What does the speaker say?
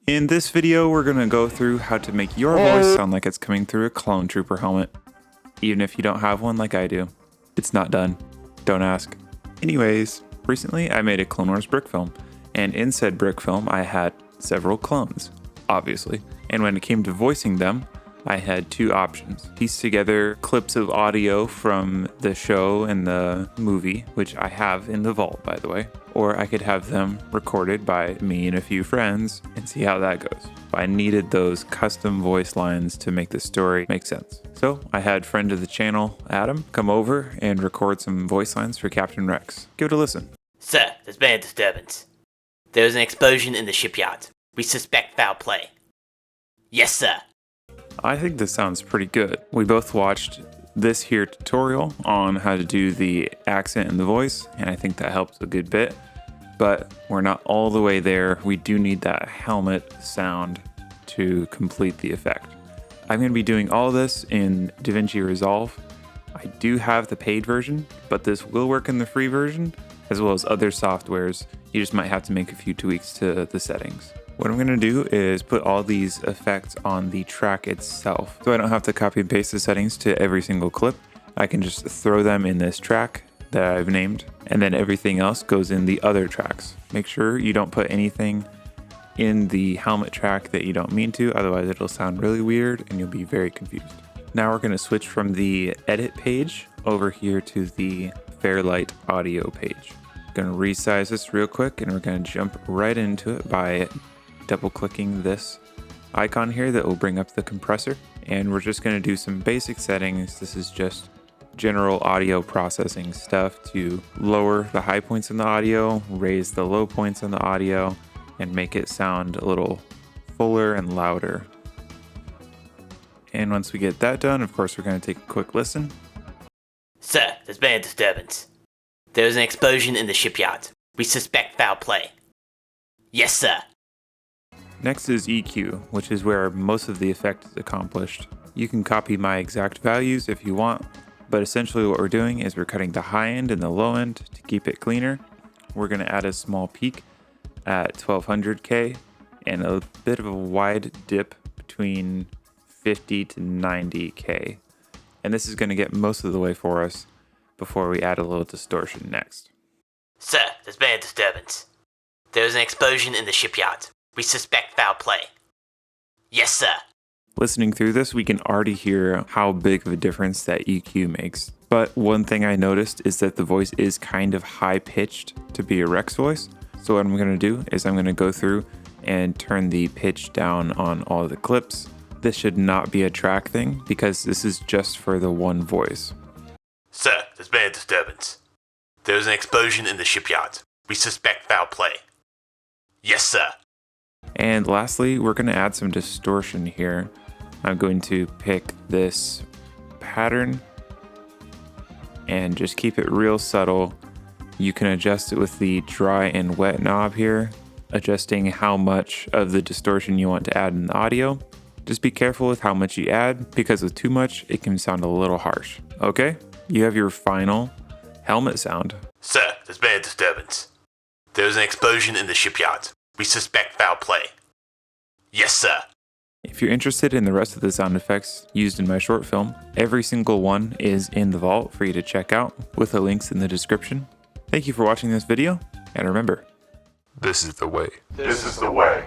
In this video, we're going to go through how to make your voice sound like it's coming through a clone trooper helmet. Even if you don't have one like I do. It's not done. Don't ask. Anyways, recently I made a Clone Wars brick film, and in said brick film I had several clones, obviously. And when it came to voicing them, I had two options. Piece together clips of audio from the show and the movie, which I have in the vault, by the way. Or I could have them recorded by me and a few friends and see how that goes. I needed those custom voice lines to make the story make sense. So I had friend of the channel, Adam, come over and record some voice lines for Captain Rex. Give it a listen. Sir, there's been a disturbance. There was an explosion in the shipyard. We suspect foul play. Yes, sir. I think this sounds pretty good. We both watched this here tutorial on how to do the accent and the voice, and I think that helps a good bit, but we're not all the way there. We do need that helmet sound to complete the effect. I'm going to be doing all this in DaVinci Resolve. I do have the paid version, but this will work in the free version, as well as other softwares. You just might have to make a few tweaks to the settings. What I'm going to do is put all these effects on the track itself, so I don't have to copy and paste the settings to every single clip. I can just throw them in this track that I've named, and then everything else goes in the other tracks. Make sure you don't put anything in the helmet track that you don't mean to, otherwise it'll sound really weird and you'll be very confused. Now we're going to switch from the edit page over here to the Fairlight audio page. I'm going to resize this real quick, and we're going to jump right into it by double clicking this icon here that will bring up the compressor, and we're just going to do some basic settings. This is just general audio processing stuff to lower the high points in the audio, raise the low points in the audio, and make it sound a little fuller and louder. And once we get that done, of course, we're going to take a quick listen. Sir, there's been a disturbance. There was an explosion in the shipyard. We suspect foul play. Yes, sir. Next is EQ, which is where most of the effect is accomplished. You can copy my exact values if you want, but essentially what we're doing is we're cutting the high end and the low end to keep it cleaner. We're going to add a small peak at 1200K and a bit of a wide dip between 50 to 90K. And this is going to get most of the way for us before we add a little distortion next. Sir, there's been a disturbance. There was an explosion in the shipyard. We suspect foul play. Yes, sir. Listening through this, we can already hear how big of a difference that EQ makes. But one thing I noticed is that the voice is kind of high-pitched to be a Rex voice. So what I'm going to do is I'm going to go through and turn the pitch down on all the clips. This should not be a track thing because this is just for the one voice. Sir, there's been a disturbance. There was an explosion in the shipyard. We suspect foul play. Yes, sir. And lastly, we're going to add some distortion here. I'm going to pick this pattern and just keep it real subtle. You can adjust it with the dry and wet knob here, adjusting how much of the distortion you want to add in the audio. Just be careful with how much you add, because with too much, it can sound a little harsh. Okay, you have your final helmet sound. Sir, there's been a disturbance. There was an explosion in the shipyard. We suspect foul play. Yes, sir. If you're interested in the rest of the sound effects used in my short film, every single one is in the vault for you to check out, with the links in the description. Thank you for watching this video, and remember, this is the way. This is the way.